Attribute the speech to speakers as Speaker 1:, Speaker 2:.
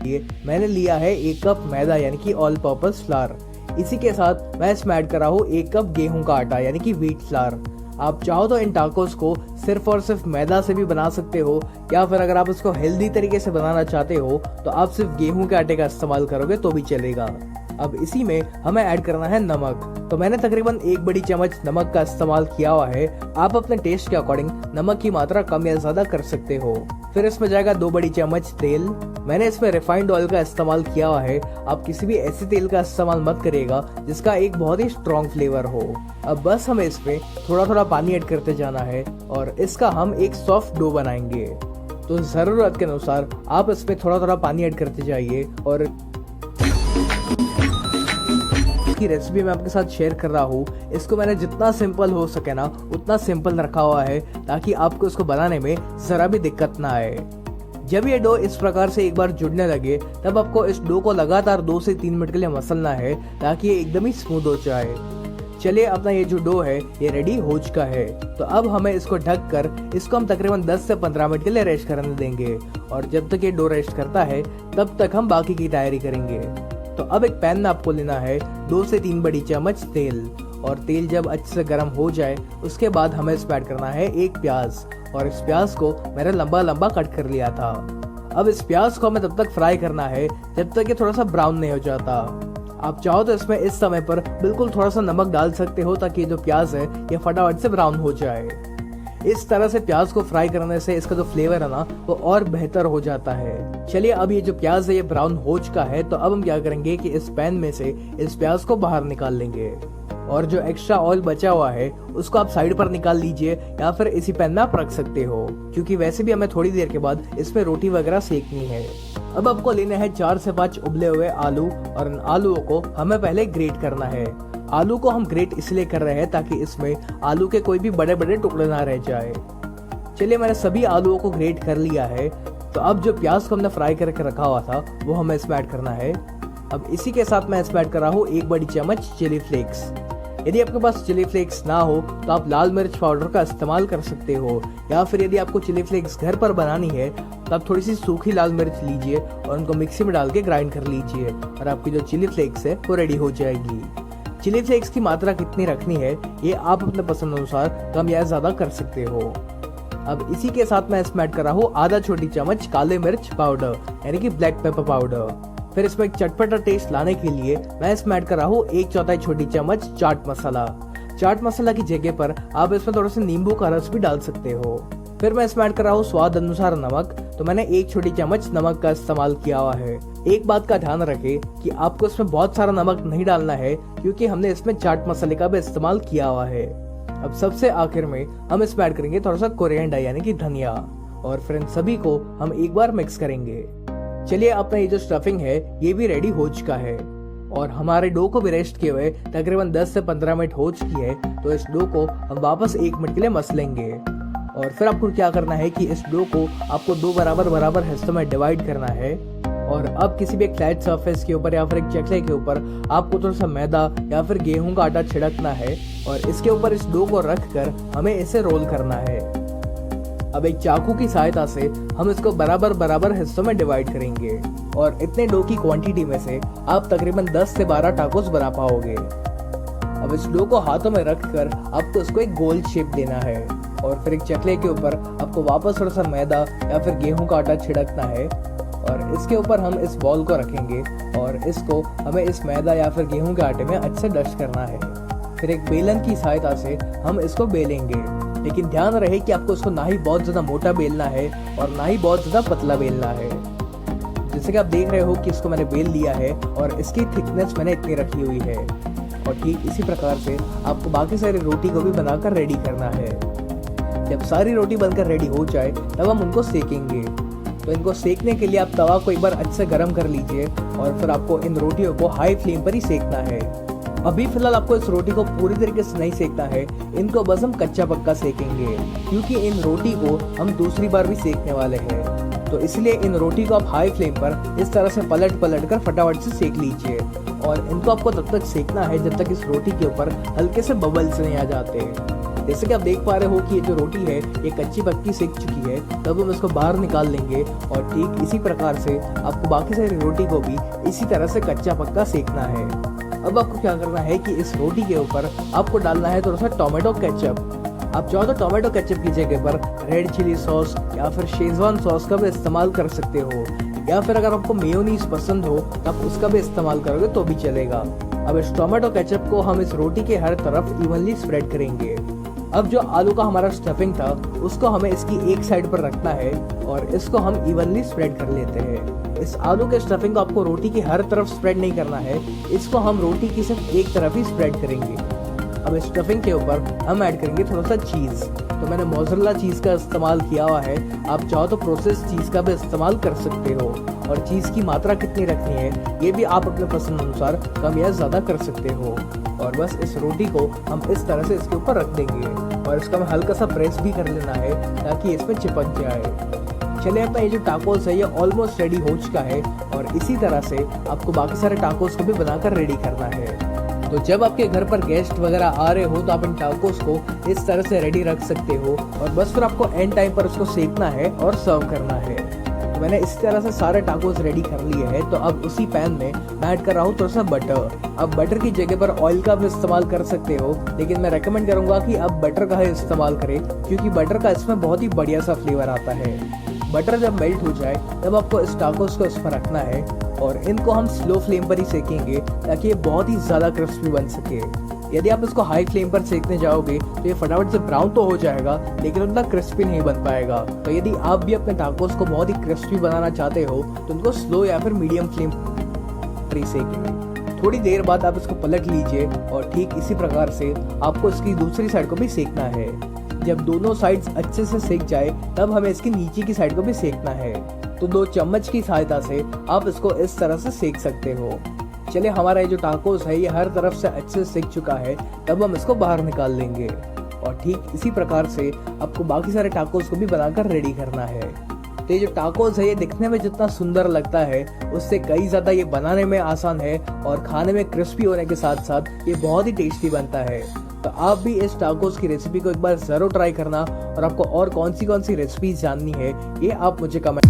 Speaker 1: लिए मैंने लिया है 1 कप मैदा यानी कि ऑल पर्पस फ्लावर। इसी के साथ मैं इसमें ऐड कर रहा हूँ 1 कप गेहूं का आटा यानी कि व्हीट फ्लावर। आप चाहो तो इन टाकोस को सिर्फ और सिर्फ मैदा से भी बना सकते हो, या फिर अगर आप इसको हेल्दी तरीके से बनाना चाहते हो तो आप सिर्फ गेहूं के आटे का इस्तेमाल करोगे तो भी चलेगा। अब इसी में हमें ऐड करना है नमक। तो मैंने तकरीबन 1 बड़ी चम्मच नमक का इस्तेमाल किया हुआ है। आप अपने टेस्ट के अकॉर्डिंग नमक की मात्रा कम या ज्यादा कर सकते हो। फिर इसमें जाएगा 2 बड़ी चम्मच तेल। मैंने इसमें रिफाइंड ऑयल का इस्तेमाल किया हुआ है। आप किसी भी ऐसे तेल का इस्तेमाल मत करिएगा जिसका एक बहुत ही स्ट्रॉन्ग फ्लेवर हो। अब बस हमें इसमें थोड़ा थोड़ा पानी ऐड करते जाना है और इसका हम एक सॉफ्ट डो बनाएंगे। तो जरूरत के अनुसार आप इसमें थोड़ा थोड़ा पानी ऐड करते जाइए। और की रेसिपी मैं आपके साथ शेयर कर रहा हूँ, इसको मैंने जितना सिंपल हो सके ना उतना सिंपल रखा हुआ है ताकि आपको इसको बनाने में जरा भी दिक्कत ना आए। जब ये डो इस प्रकार से एक बार जुड़ने लगे तब आपको इस डो को लगातार 2 से 3 मिनट के लिए मसलना है ताकि ये एकदम ही स्मूथ हो जाए। चलिए अपना ये जो डो है ये रेडी हो चुका है। तो अब हमें इसको ढक कर इसको हम तकरीबन 10 से 15 मिनट के लिए रेस्ट करने देंगे। और जब तक ये डो रेस्ट करता है तब तक हम बाकी की तैयारी करेंगे। तो अब एक पैन में आपको लेना है 2 से 3 बड़ी चम्मच तेल। और तेल जब अच्छे से गर्म हो जाए उसके बाद हमें इसमें ऐड करना है 1 प्याज। और इस प्याज को मैंने लंबा लंबा कट कर लिया था। अब इस प्याज को हमें तब तक फ्राई करना है जब तक ये थोड़ा सा ब्राउन नहीं हो जाता। आप चाहो तो इसमें इस समय पर बिल्कुल थोड़ा सा नमक डाल सकते हो ताकि जो प्याज है ये फटाफट से ब्राउन हो जाए। इस तरह से प्याज को फ्राई करने से इसका जो फ्लेवर है ना वो और बेहतर हो जाता है। चलिए अब ये जो प्याज है ये ब्राउन हो चुका है। तो अब हम क्या करेंगे कि इस पैन में से इस प्याज को बाहर निकाल लेंगे और जो एक्स्ट्रा ऑयल बचा हुआ है उसको आप साइड पर निकाल लीजिए, या फिर इसी पैन में आप रख सकते हो क्योंकि वैसे भी हमें थोड़ी देर के बाद इसमें रोटी वगैरह सेकनी है। अब आपको लेने हैं 4 से 5 उबले हुए आलू और इन आलूओं को हमें पहले ग्रेट करना है। आलू को हम ग्रेट इसलिए कर रहे हैं ताकि इसमें आलू के कोई भी बड़े बड़े टुकड़े ना रह जाए। चलिए मैंने सभी आलूओं को ग्रेट कर लिया है। तो अब जो प्याज को हमने फ्राई करके रखा हुआ था वो हमें इसमें ऐड करना है। अब इसी के साथ मैं इसमें ऐड कर रहा हूँ 1 बड़ी चम्मच चिली फ्लेक्स। यदि आपके पास चिली फ्लेक्स ना हो तो आप लाल मिर्च पाउडर का इस्तेमाल कर सकते हो, या फिर यदि आपको चिली फ्लेक्स घर पर बनानी है तो आप थोड़ी सी सूखी लाल मिर्च लीजिए और उनको मिक्सी में डाल के ग्राइंड कर लीजिए और आपकी जो चिली फ्लेक्स है वो रेडी हो जाएगी। चिली फ्लेक्स की मात्रा कितनी रखनी है ये आप अपने पसंद अनुसार कम या ज्यादा कर सकते हो। अब इसी के साथ मैं इसमें ऐड कर रहा हूँ आधा छोटी चम्मच काले मिर्च पाउडर यानी कि ब्लैक पेपर पाउडर। फिर इसमें एक चटपटा टेस्ट लाने के लिए मैं इसमें ऐड कर रहा हूँ 1/4 छोटी चम्मच चाट मसाला। चाट मसाला की जगह पर आप इसमें थोड़ा सा नींबू का रस भी डाल सकते हो। फिर मैं इसमें ऐड कर रहा हूँ स्वाद अनुसार नमक। तो मैंने 1 छोटी चम्मच नमक का इस्तेमाल किया हुआ है। एक बात का ध्यान रखें कि आपको इसमें बहुत सारा नमक नहीं डालना है क्योंकि हमने इसमें चाट मसाले का भी इस्तेमाल किया हुआ है। अब सबसे आखिर में हम इसमें ऐड करेंगे थोड़ा सा कोरिएंडर यानी कि धनिया, और फिर इन सभी को हम एक बार मिक्स करेंगे। चलिए अपना ये जो स्टफिंग है ये भी रेडी हो चुका है और हमारे डो को भी रेस्ट किए हुए तकरीबन 10 से 15 मिनट हो चुकी है। तो इस डो को हम वापस 1 मिनट के लिए मसलेंगे और फिर आपको क्या करना है कि इस डो को आपको 2 बराबर हिस्सों में डिवाइड करना है। और अब किसी भी एक फ्लैट सरफेस के ऊपर या फिर एक चकले के ऊपर आपको थोड़ा सा मैदा या फिर गेहूं का आटा छिड़कना है और इसके ऊपर इस डो को रख कर हमें इसे रोल करना है। अब एक चाकू की सहायता से हम इसको बराबर हिस्सों में डिवाइड करेंगे और इतने डो की क्वांटिटी में से आप तकरीबन 10 से 12 टाकोस बना पाओगे। अब इस डो को हाथों में रखकर आपको इसको एक गोल शेप देना है और फिर एक चकले के ऊपर आपको वापस थोड़ा सा मैदा या फिर गेहूं का आटा छिड़कना है और इसके ऊपर हम इस बॉल को रखेंगे और इसको हमें इस मैदा या फिर गेहूं के आटे में अच्छे से डस्ट करना है। फिर एक बेलन की सहायता से हम इसको बेलेंगे, लेकिन ध्यान रहे कि आपको इसको ना ही बहुत ज्यादा मोटा बेलना है और ना ही बहुत ज्यादा पतला बेलना है। जैसे कि आप देख रहे हो कि इसको मैंने बेल लिया है और इसकी थिकनेस मैंने इतनी रखी हुई है। और ठीक इसी प्रकार से आपको बाकी सारी रोटी को भी बनाकर रेडी करना है। जब सारी रोटी बनकर रेडी हो जाए तब हम उनको सेकेंगे। तो इनको सेकने के लिए आप तवा को एक बार अच्छे से गर्म कर लीजिए और फिर आपको इन रोटियों को हाई फ्लेम पर ही सेकना है। अभी फिलहाल आपको इस रोटी को पूरी तरीके से नहीं सेकना है, इनको बस हम कच्चा पक्का सेकेंगे क्योंकि इन रोटी को हम दूसरी बार भी सेकने वाले हैं। तो इसलिए इन रोटी को आप हाई फ्लेम पर इस तरह से पलट कर फटाफट से सेक लीजिए और इनको आपको तब तक सेकना है जब तक इस रोटी के ऊपर हल्के से बबल्स नहीं आ जाते। जैसे कि आप देख पा रहे हो कि ये जो रोटी है ये कच्ची पक्की सेक चुकी है, तब हम इसको बाहर निकाल लेंगे और ठीक इसी प्रकार से आपको बाकी सारी रोटी को भी इसी तरह से कच्चा पक्का सेकना है। अब आपको क्या करना है कि इस रोटी के ऊपर आपको डालना है थोड़ा सा टोमेटो केचप। आप चाहो तो टोमेटो केचप की जगह पर रेड चिली सॉस या फिर शेजवान सॉस का भी इस्तेमाल कर सकते हो, या फिर अगर आपको मेयोनीज पसंद हो तो आप उसका भी इस्तेमाल करोगे तो भी चलेगा। अब इस टोमेटो केचप को हम इस रोटी के हर तरफ इवनली स्प्रेड करेंगे। अब जो आलू का हमारा स्टफिंग था उसको हमें इसकी एक साइड पर रखना है और इसको हम इवनली स्प्रेड कर लेते हैं। इस आलू के स्टफिंग को आपको रोटी की हर तरफ स्प्रेड नहीं करना है, इसको हम रोटी की सिर्फ एक तरफ ही स्प्रेड करेंगे। अब इस स्टफिंग के ऊपर हम ऐड करेंगे थोड़ा सा चीज़। तो मैंने मोज़रेला चीज़ का इस्तेमाल किया हुआ है, आप चाहो तो प्रोसेस चीज़ का भी इस्तेमाल कर सकते हो। और चीज़ की मात्रा कितनी रखनी है ये भी आप अपने पसंद अनुसार कम या ज़्यादा कर सकते हो। और बस इस रोटी को हम इस तरह से इसके ऊपर रख देंगे और इसका हमें हल्का सा प्रेस भी कर लेना है ताकि इसमें चिपक जाए। चलिए अपना ये जो टाकोस है ये ऑलमोस्ट रेडी हो चुका है और इसी तरह से आपको बाकी सारे टाकोस को भी बनाकर रेडी करना है। तो जब आपके घर पर गेस्ट वगैरह आ रहे हो तो आप इन टाकोस को इस तरह से रेडी रख सकते हो और बस फिर आपको एंड टाइम पर उसको सेकना है और सर्व करना है। तो मैंने इस तरह से सारे टाकोस रेडी कर लिए हैं। तो अब उसी पैन में मैं ऐड कर रहा हूँ थोड़ा सा बटर। अब बटर की जगह पर ऑयल का भी इस्तेमाल कर सकते हो, लेकिन मैं रेकमेंड करूंगा कि आप बटर का ही इस्तेमाल करें क्योंकि बटर का इसमें बहुत ही बढ़िया सा फ्लेवर आता है। बटर जब मेल्ट हो जाए तब आपको इस टाकोस को इस पर रखना है और इनको हम स्लो फ्लेम पर ही सेकेंगे ताकि ये बहुत ही ज़्यादा क्रिस्पी बन सके। यदि आप इसको हाई फ्लेम पर सेकने जाओगे तो ये फटाफट से ब्राउन तो हो जाएगा लेकिन उतना क्रिस्पी नहीं बन पाएगा। तो यदि आप भी अपने टाकोस को बहुत ही क्रिस्पी बनाना चाहते हो तो उनको स्लो या फिर मीडियम फ्लेम पर ही सेकें। थोड़ी देर बाद आप इसको पलट लीजिए और ठीक इसी प्रकार से आपको इसकी दूसरी साइड को भी सेकना है। जब दोनों साइड्स अच्छे से सेक जाए तब हमें इसकी नीचे की साइड को भी सेकना है। तो 2 चम्मच की सहायता से आप इसको इस तरह से सेक सकते हो। चलिए हमारा ये जो टाकोस है ये हर तरफ से अच्छे से सेक चुका है, तब हम इसको बाहर निकाल लेंगे और ठीक इसी प्रकार से आपको बाकी सारे टाकोस को भी बनाकर रेडी करना है। तो ये जो टाकोस है ये दिखने में जितना सुंदर लगता है उससे कई ज़्यादा ये बनाने में आसान है और खाने में क्रिस्पी होने के साथ साथ ये बहुत ही टेस्टी बनता है। तो आप भी इस टाकोस की रेसिपी को एक बार ज़रूर ट्राई करना और आपको और कौन सी रेसिपीज जाननी है ये आप मुझे कमेंट